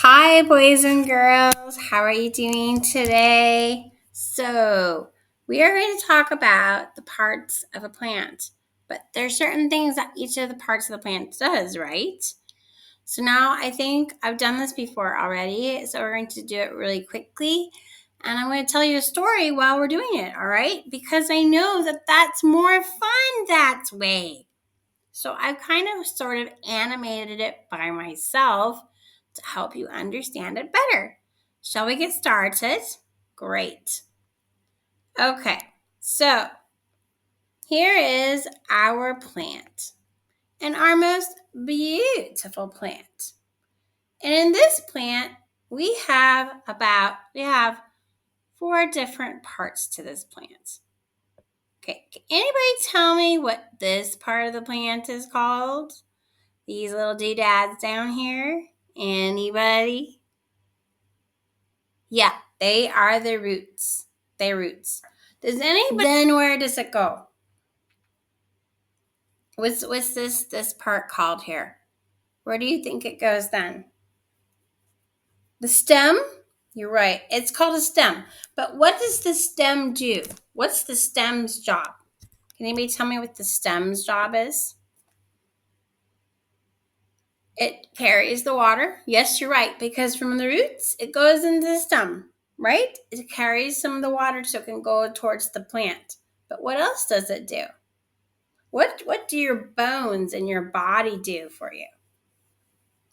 Hi, boys and girls. How are you doing today? So, we are going to talk about the parts of a plant, but there's certain things that each of the parts of the plant does, right? So now I think I've done this before already, so we're going to do it really quickly. And I'm going to tell you a story while we're doing it, all right? Because I know that that's more fun that way. So I've kind of sort of animated it by myself to help you understand it better. Shall we get started? Great. Okay, so here is our plant and our most beautiful plant. And in this plant, we have four different parts to this plant. Okay, can anybody tell me what this part of the plant is called? These little doodads down here? Anybody? Yeah, they are the roots. They're roots. Does anybody? Then where does it go? What's this part called here? Where do you think it goes then? The stem? You're right. It's called a stem. But what does the stem do? What's the stem's job? Can anybody tell me what the stem's job is? It carries the water. Yes, you're right, because from the roots, it goes into the stem, right? It carries some of the water so it can go towards the plant. But what else does it do? What do your bones in your body do for you?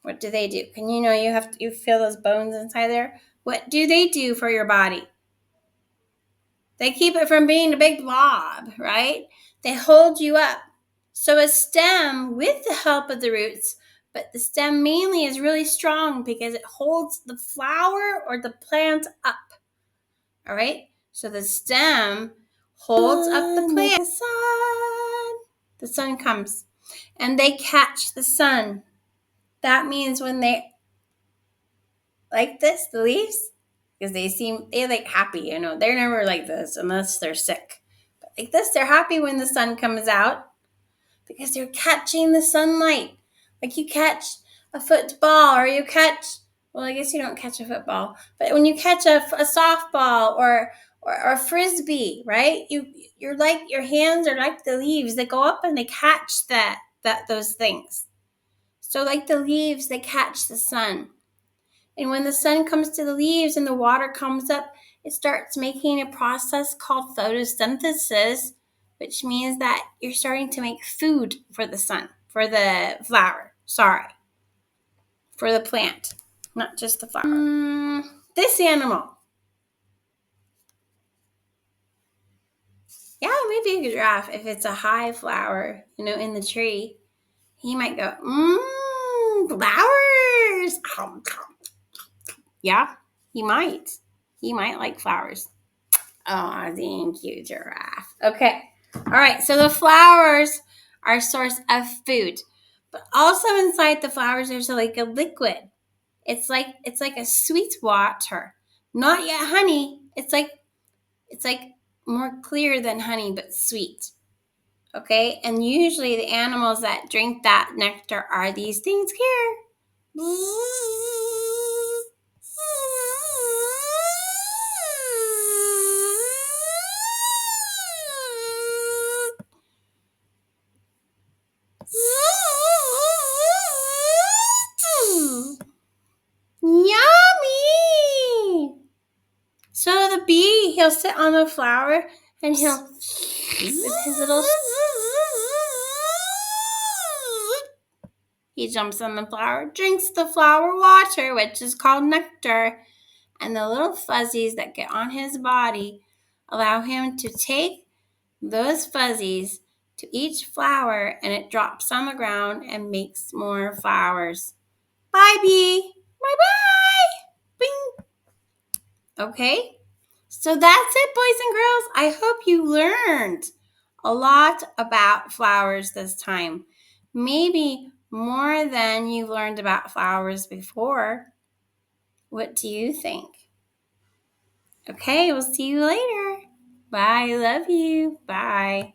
What do they do? Can you feel those bones inside there? What do they do for your body? They keep it from being a big blob, right? They hold you up. So a stem with the help of the roots, but the stem mainly is really strong because it holds the flower or the plant up. All right? So the stem holds up the plant. The sun comes and they catch the sun. That means when they like this, the leaves, because they like happy, they're never like this unless they're sick. But like this, they're happy when the sun comes out because they're catching the sunlight. Like you catch a football or well, I guess you don't catch a football, but when you catch a softball or a frisbee, right? You're like, your hands are like the leaves that go up and they catch those things. So like the leaves, they catch the sun. And when the sun comes to the leaves and the water comes up, it starts making a process called photosynthesis, which means that you're starting to make food for the for the plant, not just the flower. This animal. Yeah, maybe a giraffe. If it's a high flower, in the tree, he might go, flowers. Yeah, he might. He might like flowers. Oh, thank you, giraffe. Okay. All right. So the flowers are a source of food, but also inside the flowers, there's like a liquid. It's like a sweet water, not yet honey. It's like more clear than honey, but sweet. Okay. And usually the animals that drink that nectar are these things here. Yummy! So the bee, he'll sit on the flower and he'll with his little. He jumps on the flower, drinks the flower water, which is called nectar, and the little fuzzies that get on his body allow him to take those fuzzies to each flower, and it drops on the ground and makes more flowers. Bye, bee. Bye-bye. Bing. Okay, so that's it, boys and girls. I hope you learned a lot about flowers this time. Maybe more than you learned about flowers before. What do you think? Okay, we'll see you later. Bye. Love you. Bye.